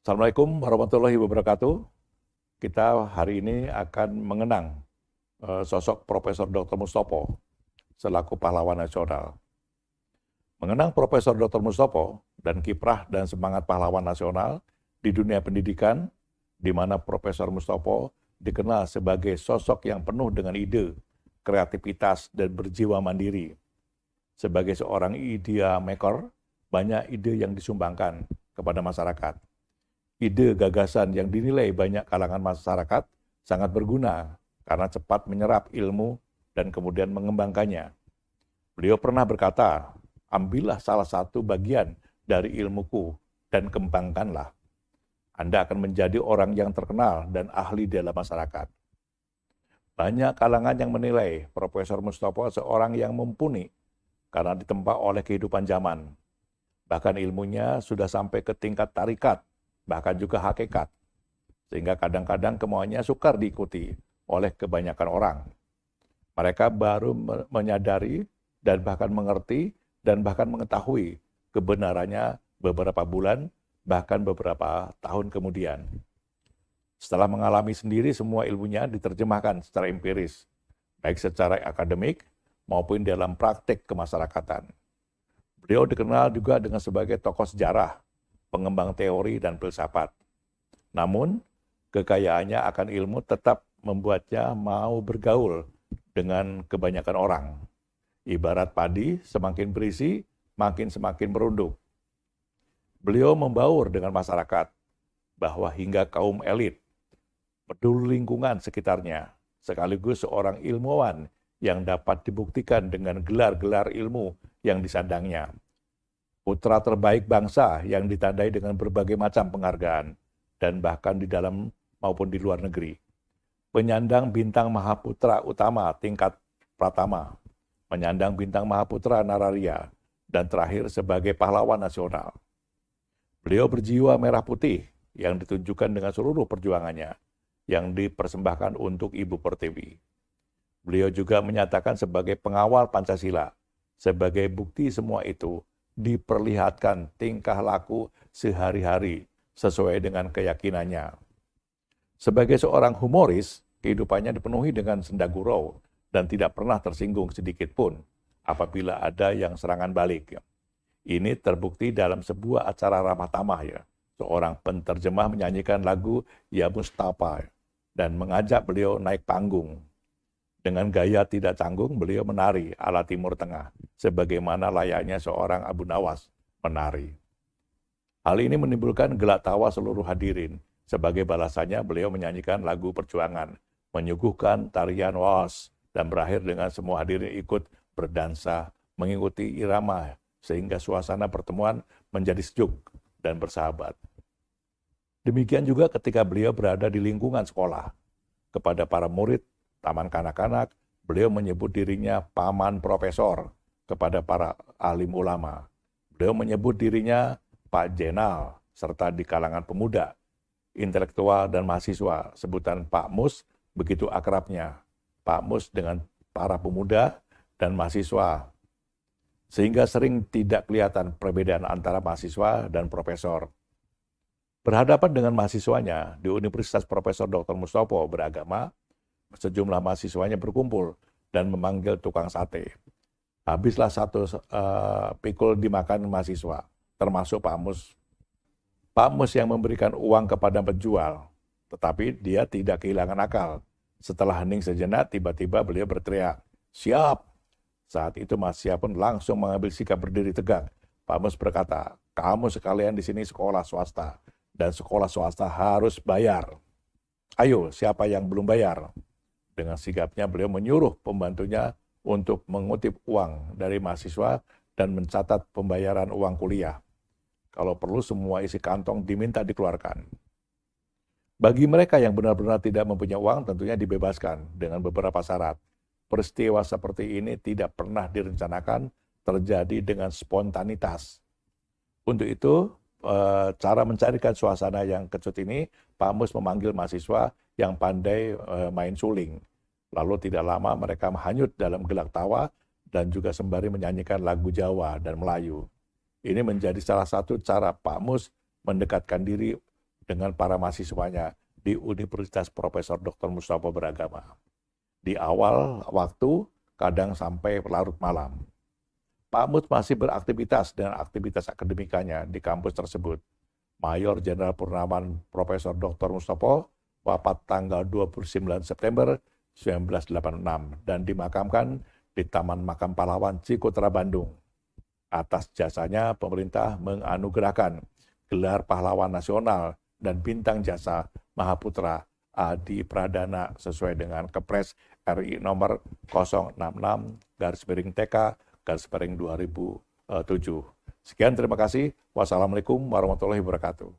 Assalamualaikum warahmatullahi wabarakatuh. Kita hari ini akan mengenang sosok Profesor Dr. Mustopo selaku pahlawan nasional. Mengenang Profesor Dr. Mustopo dan kiprah dan semangat pahlawan nasional di dunia pendidikan, di mana Profesor Mustopo dikenal sebagai sosok yang penuh dengan ide, kreativitas, dan berjiwa mandiri. Sebagai seorang idea maker, banyak ide yang disumbangkan kepada masyarakat. Ide gagasan yang dinilai banyak kalangan masyarakat sangat berguna karena cepat menyerap ilmu dan kemudian mengembangkannya. Beliau pernah berkata, ambillah salah satu bagian dari ilmuku dan kembangkanlah. Anda akan menjadi orang yang terkenal dan ahli dalam masyarakat. Banyak kalangan yang menilai Profesor Mustopo seorang yang mumpuni karena ditempa oleh kehidupan zaman. Bahkan ilmunya sudah sampai ke tingkat tarikat, bahkan juga hakikat, sehingga kadang-kadang kemauannya sukar diikuti oleh kebanyakan orang. Mereka baru menyadari dan bahkan mengerti dan bahkan mengetahui kebenarannya beberapa bulan, bahkan beberapa tahun kemudian. Setelah mengalami sendiri, semua ilmunya diterjemahkan secara empiris, baik secara akademik maupun dalam praktik kemasyarakatan. Beliau dikenal juga dengan sebagai tokoh sejarah, pengembang teori dan filsafat. Namun, kekayaannya akan ilmu tetap membuatnya mau bergaul dengan kebanyakan orang. Ibarat padi, semakin berisi, semakin merunduk. Beliau membaur dengan masyarakat, bahwa hingga kaum elit, peduli lingkungan sekitarnya, sekaligus seorang ilmuwan yang dapat dibuktikan dengan gelar-gelar ilmu yang disandangnya. Putra terbaik bangsa yang ditandai dengan berbagai macam penghargaan, dan bahkan di dalam maupun di luar negeri. Penyandang bintang Mahaputra Utama tingkat Pratama, menyandang bintang Mahaputra Nararia, dan terakhir sebagai pahlawan nasional. Beliau berjiwa merah putih yang ditunjukkan dengan seluruh perjuangannya, yang dipersembahkan untuk Ibu Pertiwi. Beliau juga menyatakan sebagai pengawal Pancasila, sebagai bukti semua itu, diperlihatkan tingkah laku sehari-hari sesuai dengan keyakinannya. Sebagai seorang humoris, kehidupannya dipenuhi dengan senda gurau dan tidak pernah tersinggung sedikit pun apabila ada yang serangan balik. Ini terbukti dalam sebuah acara ramah tamah ya. Seorang penterjemah menyanyikan lagu Ya Mustafa dan mengajak beliau naik panggung. Dengan gaya tidak canggung, beliau menari ala Timur Tengah, sebagaimana layaknya seorang Abu Nawas menari. Hal ini menimbulkan gelak tawa seluruh hadirin. Sebagai balasannya, beliau menyanyikan lagu perjuangan, menyuguhkan tarian was, dan berakhir dengan semua hadirin ikut berdansa, mengikuti irama, sehingga suasana pertemuan menjadi sejuk dan bersahabat. Demikian juga ketika beliau berada di lingkungan sekolah, kepada para murid, taman kanak-kanak, beliau menyebut dirinya paman profesor kepada para alim ulama. Beliau menyebut dirinya Pak Jenal, serta di kalangan pemuda, intelektual dan mahasiswa, sebutan Pak Mus begitu akrabnya. Pak Mus dengan para pemuda dan mahasiswa, sehingga sering tidak kelihatan perbedaan antara mahasiswa dan profesor. Berhadapan dengan mahasiswanya di Universitas Profesor Dr. Mustopo beragama, sejumlah mahasiswanya berkumpul dan memanggil tukang sate. Habislah satu pikul dimakan mahasiswa, termasuk Pak Mus. Pak Mus yang memberikan uang kepada penjual, tetapi dia tidak kehilangan akal. Setelah hening sejenak, tiba-tiba beliau berteriak, "Siap!" Saat itu mahasiswa pun langsung mengambil sikap berdiri tegak. Pak Mus berkata, "Kamu sekalian di sini sekolah swasta, dan sekolah swasta harus bayar. Ayo, siapa yang belum bayar?" Dengan sigapnya beliau menyuruh pembantunya untuk mengutip uang dari mahasiswa dan mencatat pembayaran uang kuliah. Kalau perlu semua isi kantong diminta dikeluarkan. Bagi mereka yang benar-benar tidak mempunyai uang, tentunya dibebaskan dengan beberapa syarat. Peristiwa seperti ini tidak pernah direncanakan, terjadi dengan spontanitas. Untuk itu, cara mencarikan suasana yang kecut ini, Pak Mus memanggil mahasiswa yang pandai main suling. Lalu tidak lama mereka hanyut dalam gelak tawa dan juga sembari menyanyikan lagu Jawa dan Melayu. Ini menjadi salah satu cara Pak Mus mendekatkan diri dengan para mahasiswanya di Universitas Profesor Dr. Mustopo Beragama. Di awal waktu, kadang sampai larut malam. Pak Mus masih beraktivitas dengan aktivitas akademikanya di kampus tersebut. Mayor Jenderal Purnawan Profesor Dr. Mustopo wafat tanggal 29 September 1986 dan dimakamkan di Taman Makam Pahlawan Cikutra, Bandung. Atas jasanya, pemerintah menganugerahkan gelar pahlawan nasional dan bintang jasa Mahaputra Adi Pradana sesuai dengan Kepres RI nomor 066/TK/2007. Sekian, terima kasih. Wassalamualaikum warahmatullahi wabarakatuh.